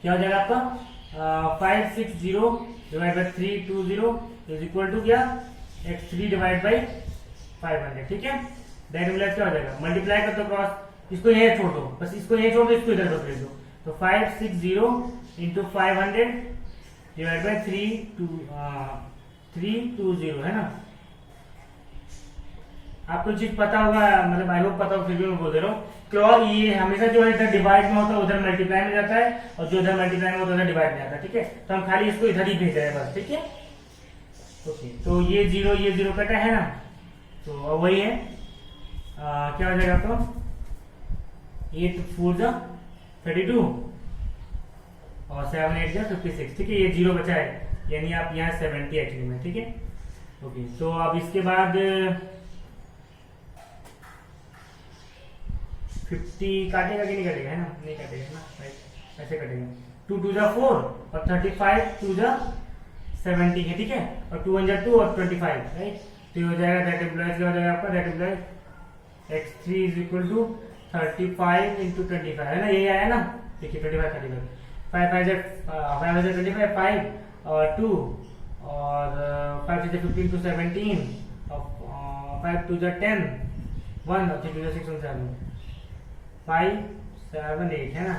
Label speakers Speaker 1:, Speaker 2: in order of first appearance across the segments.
Speaker 1: क्या हो जाएगा आपका 560 divide by 320 is equal to क्या x3 डिवाइड बाई 500। ठीक है, दैट मीन्स क्या हो जाएगा, मल्टीप्लाई कर दो क्रॉस, इसको यही छोड़ दो, बस इसको यही छोड़ दो, इसको इधर बस भेज दो। तो 560 इंटू 500 डिवाइड बाई 320 है ना। आपको चीज पता होगा, मतलब आई होप पता हो, फिर भी मैं बोल दे रहा हूँ, क्लॉज ये हमेशा जो है इधर डिवाइड में होता है उधर मल्टीप्लाई में जाता है, और जो इधर मल्टीप्लाई में होता है उधर डिवाइड में आता है। ठीक है, तो हम खाली इसको इधर ही भेज रहे हैं बस। ठीक है, ओके, तो ये जीरो कटा है ना, तो अब वही है क्या हो जाएगा आपको 8 4 जा 32 और 7 8 जा 56। ठीक है, ये जीरो बचा है, यानी आप यहाँ 70 एक्चुअली में। ठीक है, ओके, तो अब इसके बाद 50 काटेगा कि नहीं काटेगा, है ना, नहीं काटेगा ना, राइट, ऐसे कटेगा। 2 2 जा 4 और 35 2 जा 70 है। ठीक है, और 2 1 जा 2 और 25, राइट, तो ये हो जाएगा दैट इम्प्लाइज क्या हो जाएगा आपका, that implies x3 is equal to 35 into 25 है ना, यही आया ना। देखिए 25 35 5 5 25 5 और 2 और 5 से 15 to 17 और 5 2 जा 10 1 और 3 2 जा 6 1 7 5 7 8 है ना,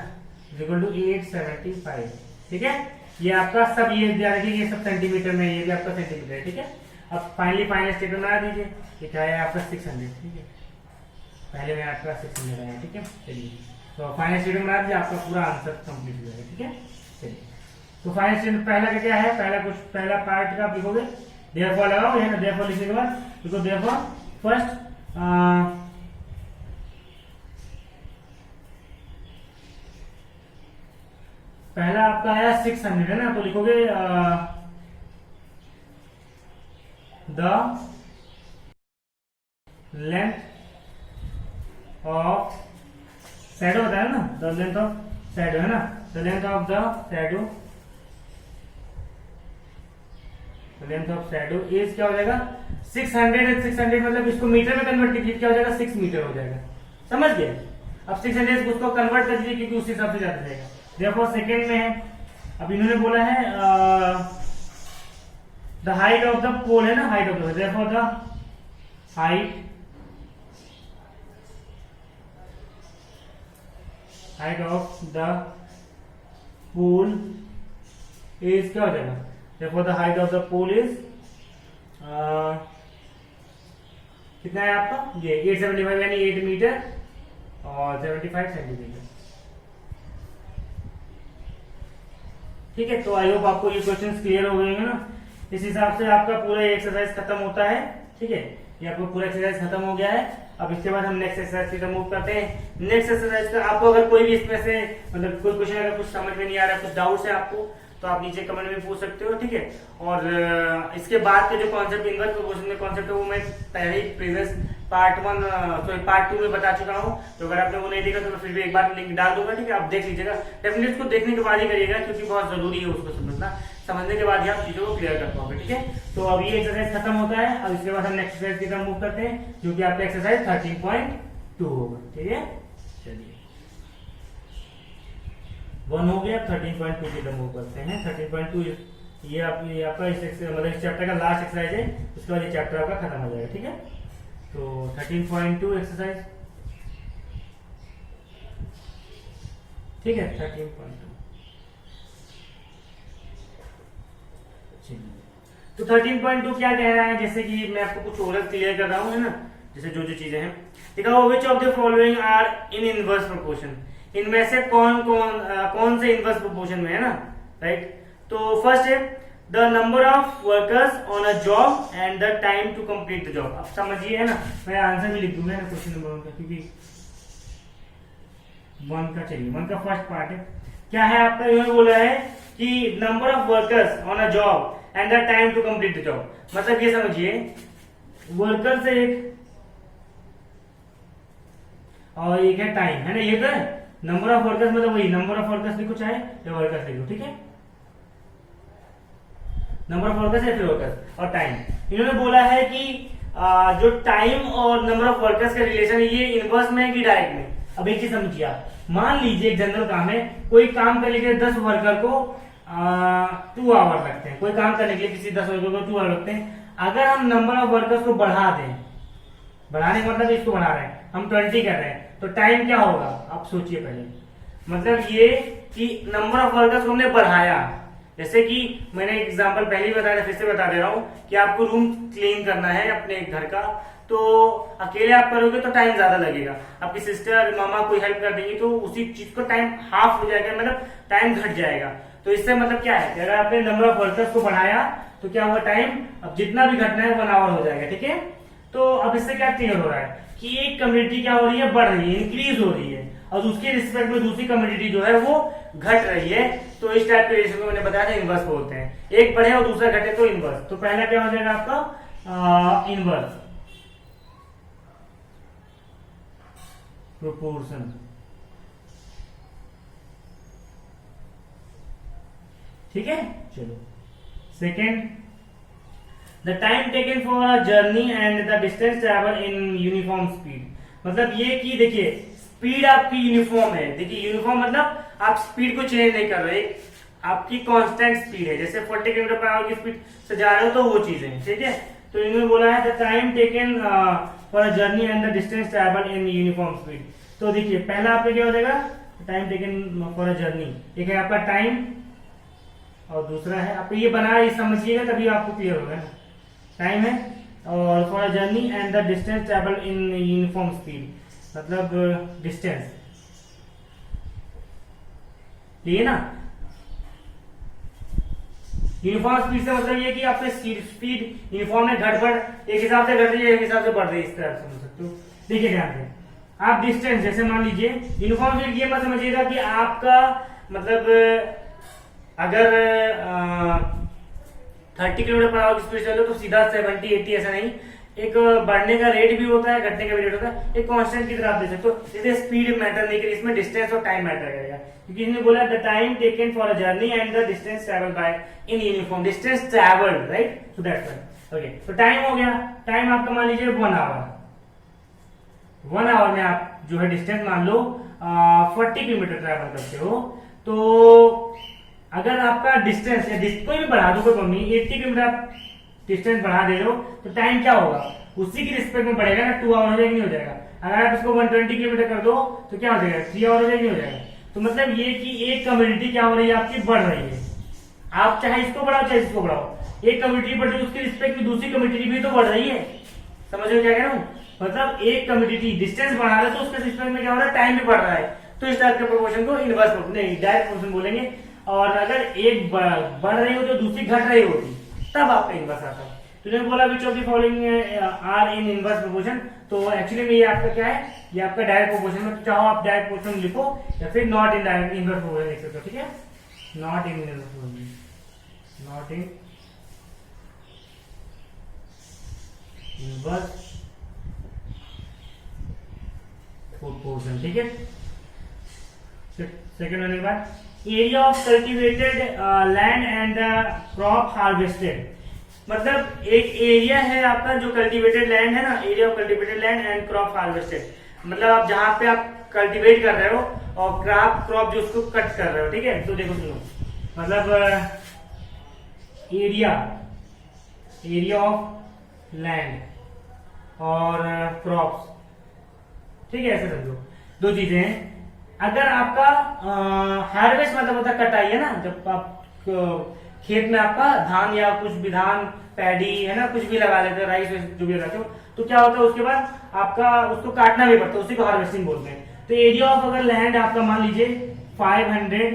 Speaker 1: इक्वल टू 875। ठीक है, ये आपका सब, ये ध्यान रखिए ये सब सेंटीमीटर में, ये भी आपका सेंटीमीटर है। ठीक है, अब फाइनल स्टेटमेंट बना दीजिए, ये क्या है आपका 600। ठीक है, पहले में आपका 600 आया। ठीक है, चलिए, तो फाइनल स्टेटमेंट बना दीजिए, आपका पूरा आंसर कंप्लीट हो जाएगा। ठीक है, चलिए, तो फाइनल स्टेटमेंट पहला का क्या है, पहला पार्ट का आप लिखोगे, देयरफॉर लगाओ, है ना, देयरफॉर लिखने के बाद लिखो देयरफॉर फर्स्ट पहला आपका आया 600 है ना, तो लिखोगे द लेंथ ऑफ शैडो होता है ना, द लेंथ ऑफ शैडो है ना, the length of the shadow, length of shadow is क्या हो जाएगा 600 मतलब इसको मीटर में कन्वर्ट कीजिए, क्या हो जाएगा 6 मीटर हो जाएगा। समझ गए, अब 600 उसको कन्वर्ट कर दीजिए क्योंकि उस हिसाब से जाता जाएगा। देखो सेकंड में है, अब इन्होंने बोला है the height of the pole है ना, हाइट ऑफ द, देखो the height of the pole is क्या हो जाएगा, देखो the height of the pole is कितना है आपका, ये 875 यानी 8 मीटर और 75 सेंटीमीटर। ठीक है, तो आई होप आपको ये क्वेश्चंस क्लियर हो गए हैं ना। इस हिसाब से आपका पूरा एक्सरसाइज खत्म होता है। ठीक है, ये आपको पूरा एक्सरसाइज खत्म हो गया है। अब इसके बाद हम नेक्स्ट एक्सरसाइज की तरफ मूव करते हैं। नेक्स्ट एक्सरसाइज का आपको अगर कोई भी इसमें से मतलब कोई क्वेश्चन अगर कुछ समझ में नहीं आ रहा है, कुछ डाउट्स है आपको, तो आप नीचे कमेंट में पूछ सकते हो। ठीक है, और इसके बाद के जो कॉन्सेप्ट इनवर्स प्रोपोर्शन में कॉन्सेप्ट है वो मैं पहले ही प्रीवियस पार्ट 2 में बता चुका हूँ, तो अगर आपने वो नहीं देखा तो मैं फिर भी एक बार लिंक डाल दूंगा। ठीक है, आप देख लीजिएगा, डेफिनेटली उसको देखने के बाद ही करिएगा क्योंकि बहुत जरूरी है उसको समझना, समझने के बाद ही आप चीजों को क्लियर कर पाओगे। ठीक है, तो अब ये एक्सरसाइज खत्म होता है। अब इसके बाद हम नेक्स्ट एक्सरसाइज की तरफ मूव करते हैं जो कि आपका एक्सरसाइज 13.2 होगा। ठीक है, चलिए 1 हो गया, 13.2 की तरफ मूव करते हैं। 13.2 ये आपका मतलब इस चैप्टर का लास्ट एक्सरसाइज है, उसके बाद ये चैप्टर आपका खत्म हो जाएगा। ठीक है, तो 13.2 एक्सरसाइज, ठीक है 13.2। तो 13.2 क्या कह रहा है, जैसे कि मैं आपको कुछ ओरल क्लियर कर रहा हूँ, है ना, जैसे जो जो चीजें हैं देखा, which of the following are in inverse proportion, इनमें से कौन से इनवर्स प्रोपोर्शन में है ना, राइट। तो फर्स्ट है the number of workers on a job and the time to complete the job. अब समझिए, है ना, मैं आंसर भी लिख दूंगा ना क्वेश्चन नंबर 1 का, क्योंकि 1 का, चलिए 1 का फर्स्ट पार्ट है, क्या है आपका, इन्होंने बोला है कि number of workers on a job and the time to complete the job. मतलब ये समझिए, वर्कर्स एक और एक है टाइम, है ना, ये तो है नंबर ऑफ वर्कर्स, मतलब वही नंबर ऑफ वर्कर्स लिखो चाहे या वर्कर्स लिखो। ठीक है, नंबर ऑफ वर्कर्स है फिर वर्कर्स और टाइम। इन्होंने बोला है कि जो टाइम और नंबर ऑफ वर्कर्स का रिलेशन है ये इनवर्स में है कि डायरेक्ट में। अब एक चीज समझिए आप, मान लीजिए एक जनरल काम है, कोई काम करने के लिए 10 वर्कर को 2 आवर लगते हैं, कोई काम करने के लिए किसी 10 वर्कर को 2 आवर लगते हैं। अगर हम नंबर ऑफ वर्कर्स को बढ़ा दें, बढ़ाने का मतलब इसको बढ़ा रहे हैं, हम 20 कर रहे हैं, तो टाइम क्या होगा आप सोचिए पहले। मतलब ये कि नंबर ऑफ वर्कर्स को हमने बढ़ाया, जैसे कि मैंने एग्जांपल पहले ही बताया, फिर से बता दे रहा हूं कि आपको रूम क्लीन करना है अपने घर का, तो अकेले आप करोगे तो टाइम ज्यादा लगेगा, आपकी सिस्टर मामा कोई हेल्प कर देंगी तो उसी चीज को टाइम हाफ हो जाएगा, मतलब टाइम घट जाएगा। तो इससे मतलब क्या है कि अगर आपने नंबर ऑफ वर्कर्स को बढ़ाया तो क्या हुआ, टाइम अब जितना भी घटना है 1 आवर हो जाएगा, ठीक है। तो अब इससे क्या क्लियर हो रहा है कि एक कम्युनिटी क्या हो रही है, बढ़ रही है, इंक्रीज हो रही है, और उसके रिस्पेक्ट में दूसरी कम्युनिटी जो है वो घट रही है। तो इस टाइप के रिलेशन को मैंने बताया था इनवर्स बोलते हैं, एक बढ़े और दूसरा घटे तो इनवर्स। तो पहला क्या हो जाएगा आपका इनवर्स प्रोपोर्शन, ठीक है। चलो second, the time taken for a journey and the distance travel in uniform speed. मतलब ये कि देखिए स्पीड आपकी यूनिफॉर्म है, देखिए यूनिफॉर्म मतलब आप स्पीड को चेंज नहीं कर रहे, आपकी कांस्टेंट स्पीड है, जैसे 40 किलोमीटर पर आवर की स्पीड से जा रहे हो तो वो चीज है, ठीक है। तो इन्होंने बोला है the time taken for a journey and the distance travel in uniform speed. तो देखिए पहला आपका क्या हो जाएगा, time taken for a journey, एक है आपका टाइम और दूसरा है आपको ये बना समझिएगा तभी आपको क्लियर होगा ना, टाइम है और for a journey and the distance travel in uniform speed, मतलब डिस्टेंस, ठीक है ना। यूनिफॉर्म स्पीड से मतलब ये कि आपके स्पीड यूनिफॉर्म में घट बढ़ एक हिसाब से घट रही है, एक हिसाब से बढ़ रही है, इस तरह समझ सकते हो। देखिए ध्यान से आप डिस्टेंस, जैसे मान लीजिए यूनिफॉर्म स्पीड ये मत समझिएगा कि आपका मतलब अगर 30 किलोमीटर पर आवर की स्पीड चलो तो सीधा 70 80 ऐसा नहीं, एक बढ़ने का रेट भी होता है, घटने का भी रेट होता है, एक कांस्टेंट की तरह आप देख सकते हो। इसलिए स्पीड मैटर नहीं करेगी, इसमें डिस्टेंस और टाइम मैटर करेगा, क्योंकि इसने बोला the time taken for a journey and the distance travel by in uniform, distance travel, right. So that's why, okay. तो टाइम हो गया, टाइम आपका मान लीजिए 1 आवर, 1 आवर में आप जो है डिस्टेंस मान लो 40 किलोमीटर ट्रैवल करते हो, तो अगर आपका डिस्टेंस या कोई भी बढ़ा दो, कोई मम्मी 80 किलोमीटर आप डिस्टेंस बढ़ा दे रहे हो तो टाइम क्या होगा, उसी की रिस्पेक्ट में बढ़ेगा ना, 2 आवर हो जाएगा, नहीं हो जाएगा। अगर आप इसको 120 किलोमीटर कर दो तो क्या हो जाएगा, 3 आवर हो जाएगा, नहीं हो जाएगा। तो मतलब ये कि एक कम्युनिटी क्या हो रही है आपकी, बढ़ रही है, आप चाहे इसको बढ़ाओ चाहे इसको बढ़ाओ, एक कम्युनिटी बढ़ रही है उसके रिस्पेक्ट में दूसरी कम्युनिटी भी तो बढ़ रही है, समझ रहे हो क्या कह रहा हूँ। मतलब एक कम्युनिटी डिस्टेंस बढ़ा रहा है तो उसके रिस्पेक्ट में क्या हो रहा है, टाइम भी बढ़ रहा है। तो इस टाइप के प्रोपोर्शन को इनवर्स नहीं डायरेक्ट प्रोपोर्शन बोलेंगे। और अगर एक बढ़ रही हो तो दूसरी घट रही होती तब आपका इनवर्स आता है। तो जब बोला which of the following are in inverse proportion, तो एक्चुअली में ये आपका क्या है, ये आपका डायरेक्ट प्रोपोर्शन में, तो चाहो आप डायरेक्ट प्रोपोर्शन लिखो या फिर not in direct inverse proportion लिख सकते हो, ठीक है। Not in inverse proportion, not in inverse proportion, ठीक है। सेकेंड होने के बाद area of cultivated land and crop harvested, मतलब एक एरिया है आपका जो कल्टिवेटेड लैंड है ना, area of cultivated land and crop harvested, मतलब आप जहां पे आप कल्टिवेट कर रहे हो और क्रॉप जो उसको कट कर रहे हो, ठीक है। तो देखो सुनो, मतलब एरिया ऑफ लैंड और क्रॉप्स, ठीक है, ऐसे समझो दो चीजें हैं। अगर आपका हार्वेस्ट मतलब होता है कटाई, है ना, जब आप खेत में आपका धान या कुछ भी धान पैडी है ना, कुछ भी लगा लेते हो, राइस जो भी लगाते हो, तो क्या होता है उसके बाद आपका उसको काटना भी पड़ता है, उसी को हार्वेस्टिंग बोलते हैं। तो एरिया ऑफ अगर लैंड आपका मान लीजिए 500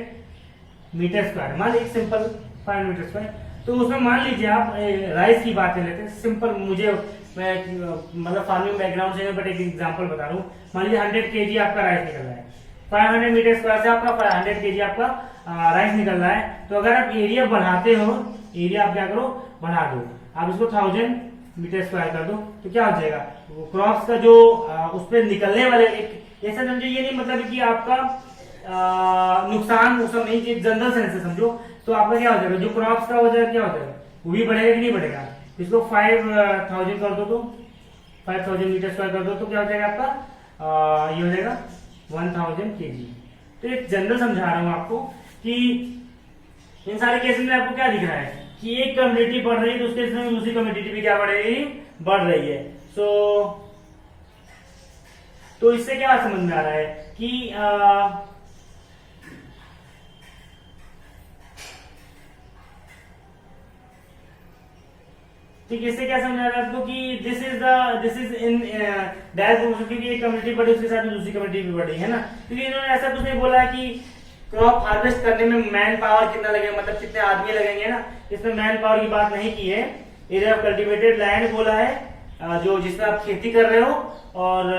Speaker 1: मीटर स्क्वायर, मान लीजिए सिंपल 500 मीटर स्क्वायर, तो उसमें मान लीजिए आप राइस की बात कर लेते हैं सिंपल, मुझे मैं मतलब फार्मिंग बैकग्राउंड से बट एक एग्जांपल बता रहा हूँ। मान लीजिए 100 केजी आपका राइस निकल रहा है, 500 मीटर स्क्वायर से आपका 100 केजी आपका राइस निकल रहा है। तो अगर आप एरिया बढ़ाते हो, एरिया आप क्या करो बढ़ा दो, आप इसको 1000 मीटर स्क्वायर कर दो, तो क्या हो जाएगा, क्रॉप्स का जो उस पर निकलने वाले, एक ऐसा समझो, ये नहीं मतलब कि आपका नुकसान वो सब नहीं, जनरल सेंस से समझो, तो आपका क्या हो जाएगा, जो क्रॉप्स का हो जाएगा क्या हो जाएगा, वो भी बढ़ेगा कि नहीं बढ़ेगा। इसको 5000 कर दो, तो 5000 मीटर स्क्वायर कर दो, तो क्या हो जाएगा आपका ये हो जाएगा 1000 kg। तो एक जनरल समझा रहा हूं आपको कि इन सारे केसेस में आपको क्या दिख रहा है कि एक कम्युनिटी बढ़ रही है तो उसके केस में दूसरी कम्युनिटी भी क्या बढ़ रही है, बढ़ रही है। तो इससे क्या समझ में आ रहा है कि ठीक है, इससे क्या समझ आ रहा है आपको कि this is in direct proportion, क्योंकि एक कम्युनिटी बढ़ी उसके साथ में दूसरी कम्युनिटी भी बढ़ी है ना। क्योंकि इन्होंने ऐसा कुछ नहीं बोला कि क्रॉप हार्वेस्ट करने में मैन पावर कितना लगेगा, मतलब कितने आदमी लगेंगे ना, इसमें मैन पावर की बात नहीं की है। एरिया ऑफ कल्टिवेटेड लैंड बोला है, जो जिसमें आप खेती कर रहे हो, और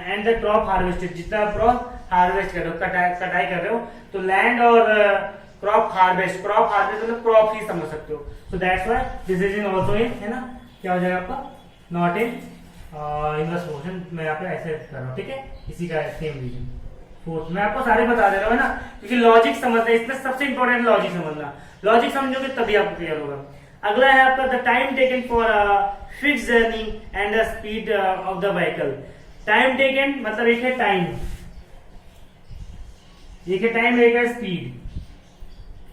Speaker 1: एंड द क्रॉप हार्वेस्टेड, जितना क्रॉप हार्वेस्ट कर रहे हो, कटाई कर रहे हो, तो लैंड और क्रॉप हार्वेस्ट मतलब क्रॉप ही समझ सकते हो। So that's why this is in also in, है ना, क्या हो जाएगा आपका, नॉट इन इनवर्स प्रोपोर्शन। मैं यहाँ पे ऐसे कर रहा हूँ, ठीक है, इसी का सेम रीजन। फोर्थ मैं आपको सारे बता दे रहा हूँ ना, क्योंकि लॉजिक समझना है, इसमें सबसे इंपॉर्टेंट लॉजिक समझना। लॉजिक समझोगे तभी आपको क्लियर होगा। अगला है आपका the time taken for fix journey and the speed of the vehicle. Time taken मतलब एक है टाइम, एक है टाइम, एक है स्पीड,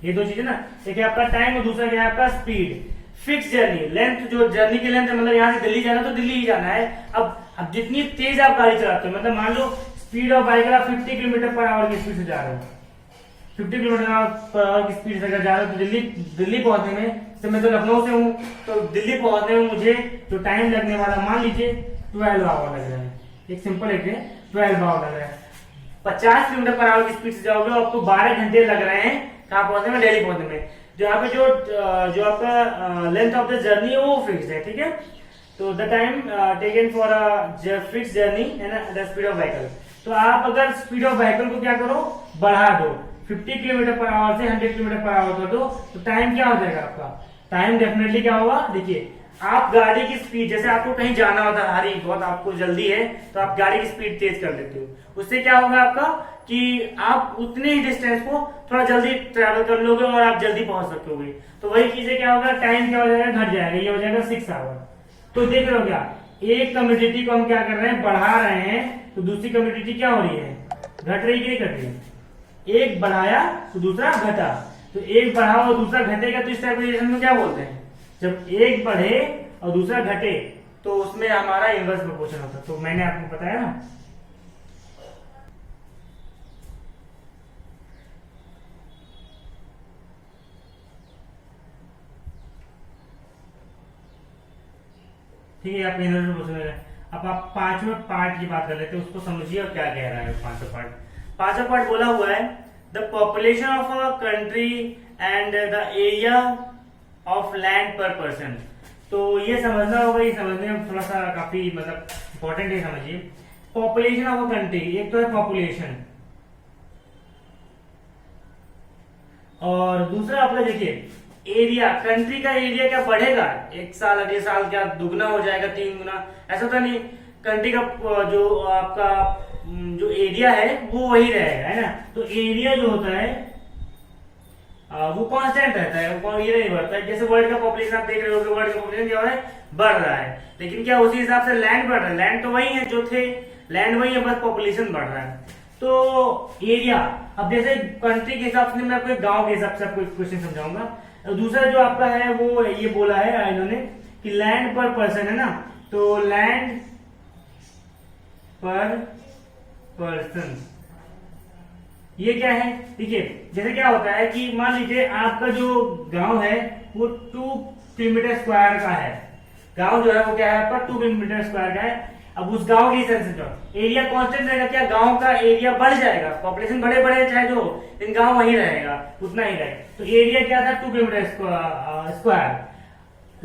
Speaker 1: ये दो चीजें ना, एक है आपका टाइम और दूसरा क्या है आपका स्पीड। फिक्स जर्नी, लेंथ, जो जर्नी की लेंथ है, मतलब यहाँ से दिल्ली जाना तो दिल्ली ही जाना है। अब जितनी तेज आप गाड़ी चलाते हो, मतलब मान लो स्पीड ऑफ बाइक आप 50 किलोमीटर पर आवर की स्पीड से जा रहे हो, 50 किलोमीटर पर आवर की स्पीड से अगर जा रहे हो, तो दिल्ली पहुंचने में, तो मैं तो लखनऊ से हूँ, तो दिल्ली पहुंचने में मुझे जो टाइम लगने वाला, मान लीजिए 12 आवर लग रहा है, एक सिंपल एक 12 आवर लग रहा है। 50 किलोमीटर पर आवर की स्पीड से जाओगे, आपको 12 घंटे लग रहे हैं कहाँ पहुंचने में, दिल्ली पहुंचने में। जो यहाँ पे जो आपका लेंथ ऑफ द जर्नी है वो फिक्स है, ठीक है। तो the time taken for a fix journey है ना, द स्पीड ऑफ व्हीकल। तो आप अगर स्पीड ऑफ व्हीकल को क्या करो, बढ़ा दो, 50 किलोमीटर पर आवर से 100 किलोमीटर पर आवर कर दो, तो टाइम क्या हो जाएगा आपका, टाइम डेफिनेटली क्या होगा, देखिए आप गाड़ी की स्पीड, जैसे आपको कहीं जाना होता है, हरी बहुत आपको जल्दी है, तो आप गाड़ी की स्पीड तेज कर देते हो, उससे क्या होगा आपका कि आप उतने ही डिस्टेंस को थोड़ा जल्दी ट्रेवल कर लोगे और आप जल्दी पहुंच सकोगे। तो वही चीजें क्या होगा, टाइम क्या हो जाएगा, घट जाएगा, ये हो जाएगा 6 आवर। तो देख रहे हो क्या, एक कम्युनिटी को हम क्या कर रहे हैं, बढ़ा रहे हैं, तो दूसरी कम्युनिटी क्या हो रही है, घट रही कि नहीं घट रही। एक बढ़ाया तो दूसरा घटा, तो एक बढ़ा और दूसरा घटेगा, तो इस टाइप में क्या बोलते हैं, जब एक बढ़े और दूसरा घटे तो उसमें हमारा इनवर्स प्रोपोर्शन होता है। तो मैंने आपको बताया ना, ठीक है, आप इनवर्स प्रोपोर्शन। अब आप पांचवें पार्ट की बात कर लेते हैं, उसको समझिए और क्या कह रहा है पांचवा पार्ट बोला हुआ है the population of a country and the area of land पर पर्सन। तो ये समझना होगा, ये समझने में थोड़ा सा काफी मतलब इंपॉर्टेंट है, समझिए। पॉपुलेशन ऑफ अ कंट्री, एक तो है पॉपुलेशन, और दूसरा आपका देखिए एरिया, कंट्री का एरिया क्या बढ़ेगा, एक साल अगले साल क्या दुगना हो जाएगा, 3 गुना, ऐसा तो नहीं। कंट्री का जो आपका जो एरिया है वो वही रहेगा, है ना। तो एरिया जो होता है वो कांस्टेंट रहता है, वो ये नहीं बढ़ता है। जैसे वर्ल्ड का पॉपुलेशन आप देख रहे हो, वर्ल्ड का पॉपुलेशन क्या हो रहा है, बढ़ रहा है, लेकिन क्या उसी हिसाब से लैंड बढ़ रहा है, लैंड तो वही है जो थे, लैंड वही है, बस पॉपुलेशन बढ़ रहा है। तो एरिया, अब जैसे कंट्री के हिसाब से मैं आपको गांव के हिसाब से आपको क्वेश्चन समझाऊंगा। दूसरा जो आपका है वो ये बोला है इन्होंने कि लैंड पर पर्सन, है ना, तो लैंड पर पर्सन ये क्या है, देखिए जैसे क्या होता है कि मान लीजिए आपका जो गांव है वो 2 किलोमीटर स्क्वायर का है, गांव जो है वो क्या है आपका 2 किलोमीटर स्क्वायर का है। अब उस गांव के हिसाब से एरिया कांस्टेंट रहेगा, क्या गांव का एरिया बढ़ जाएगा, पॉपुलेशन बड़े बड़े चाहे जो, लेकिन गांव वही रहेगा, उतना ही रहेगा। तो एरिया क्या था 2 किलोमीटर स्क्वायर।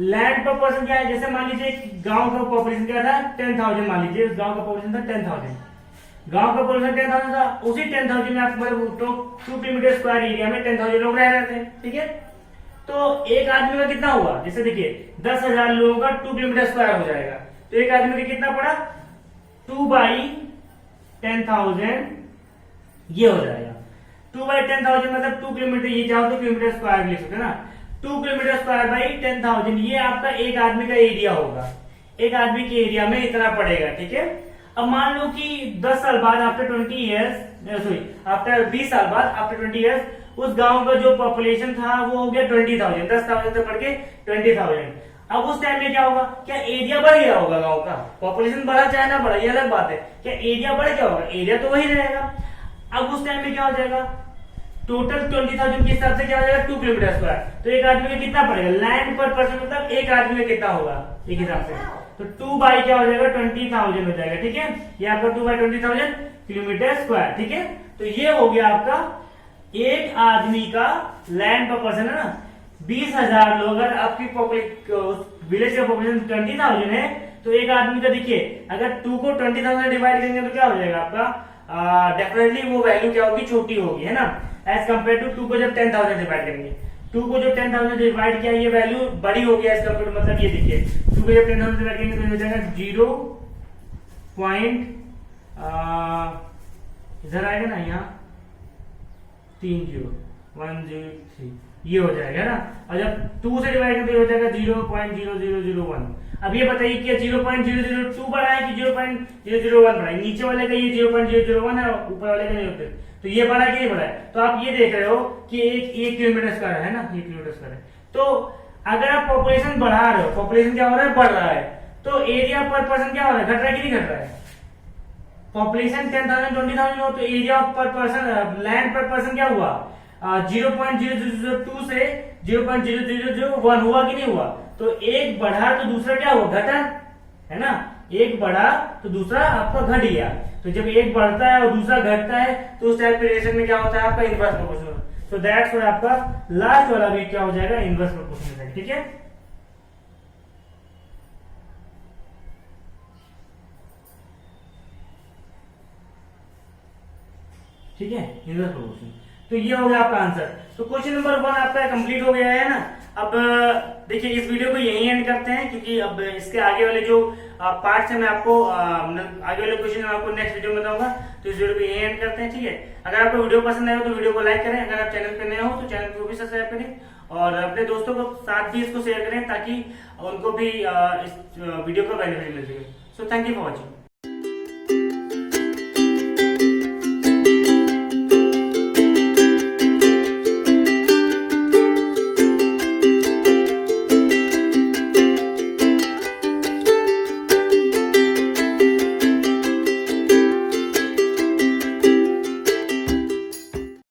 Speaker 1: लैंड पर पर्सन क्या है, जैसे मान लीजिए गांव का पॉपुलेशन क्या था 10,000, मान लीजिए उस गांव का पॉपुलेशन था 10,000, गांव का पॉपुलेशन 10,000 था, उसी 10,000 में आप मतलब 2 किलोमीटर स्क्वायर एरिया में 10,000 लोग रह रहे थे, ठीक है। तो एक आदमी का कितना हुआ, जैसे देखिए 10,000 लोगों का 2 किलोमीटर स्क्वायर हो जाएगा, तो एक आदमी का कितना पड़ा 2/10,000 ये हो जाएगा। 2/10,000 मतलब 2 किलोमीटर, ये चाहो तो किलोमीटर स्क्वायर लिख सकते ना, 2 किलोमीटर स्क्वायर बाई 10,000 ये आपका एक आदमी का एरिया होगा, एक आदमी के एरिया में इतना पड़ेगा, ठीक है। अब मान लो कि 10 साल बाद आफ्टर 20 ईयर्स सॉरी आफ्टर 20 साल बाद आफ्टर 20 ईयर्स उस गांव का जो पॉपुलेशन था वो हो गया 20,000, 10,000 से बढ़ के 20,000। अब उस टाइम में क्या होगा, क्या एरिया बढ़ गया होगा गांव का? पॉपुलेशन बढ़ा चाहे ना बढ़ा ये अलग बात है, क्या एरिया बढ़ गया होगा? एरिया तो वही रहेगा। अब उस टाइम में क्या हो जाएगा, टोटल 20,000 के हिसाब से क्या हो जाएगा 2 किलोमीटर स्क्वायर। तो एक आदमी का कितना पड़ेगा, लैंड पर पर्सन मतलब एक आदमी का कितना होगा एक हिसाब से, तो 2 बाई क्या हो जाएगा 20,000 हो जाएगा। ठीक है, ये आपका 2 बाई 20,000 किलोमीटर स्क्वायर। ठीक है, तो ये हो गया आपका एक आदमी का लैंड पर पर्सन है ना। 20,000 लोग, अगर आपकी विलेज का पॉपुलेशन 20,000 है तो एक आदमी का देखिए अगर 2 को 20,000 डिवाइड करेंगे तो क्या हो जाएगा आपका, डेफिनेटली वो वैल्यू क्या होगी, छोटी होगी, है ना, एज कम्पेयर टू 2 को जब 10,000 डिवाइड करेंगे। 2 को जब 10,000 डिवाइड किया ये वैल्यू बड़ी होगी एज कम्पेयर, मतलब ये देखिए 2 को जब 10,000 डिवाइड करेंगे तो हो जाएगा 0 पॉइंट इधर आएगा ना, यहाँ 30,103 ये हो जाएगा ना। और जब 2 से डिवाइड करेंगे तो हो जाएगा 0.0001। अब ये बताइए कि 0.002 बढ़ा है कि 0.001 बढ़ा है? नीचे वाले का ये 0.001 है, ऊपर वाले का नहीं होते, तो ये बढ़ा कि नहीं बढ़ा है? तो आप ये देख रहे हो कि एक किलोमीटर स्क्वायर है ना, 1 किलोमीटर स्क्वायर है। तो अगर आप पॉपुलेशन बढ़ा रहे हो, पॉपुलेशन क्या हो रहा है, बढ़ रहा है, तो एरिया पर पर्सन क्या हो रहा है, घट रहा है कि नहीं घट रहा है? पॉपुलेशन 10,000 20,000 हो तो एरिया पर पर्सन, लैंड पर पर्सन क्या हुआ, 0.002 से 0.0001 हुआ कि नहीं हुआ? तो एक बढ़ा तो दूसरा क्या हुआ, घटा, है ना। एक बढ़ा तो दूसरा आपका घट गया। तो जब एक बढ़ता है और दूसरा घटता है तो उस टाइप के रिलेशन में क्या होता है आपका inverse proportional. So that's why आपका लास्ट वाला भी क्या हो जाएगा, इनवर्स प्रोपोर्शनल। ठीक है, ठीक है, इनवर्स प्रोपोर्शनल। तो ये हो गया आपका आंसर। तो क्वेश्चन नंबर 1 आपका कंप्लीट हो गया है ना। अब देखिए इस वीडियो को यहीं एंड करते हैं, क्योंकि अब इसके आगे वाले जो पार्ट्स है मैं आपको आगे वाले क्वेश्चन मैं आपको नेक्स्ट वीडियो में बताऊंगा। तो इस वीडियो को यहीं एंड करते हैं। ठीक है, अगर आपको वीडियो पसंद आया तो वीडियो को लाइक करें, अगर आप चैनल पे नए हो तो चैनल को भी सब्सक्राइब करें और अपने दोस्तों को साथ भी इसको शेयर करें ताकि उनको भी इस वीडियो का बेनिफिट मिल सके। So thank you for watching.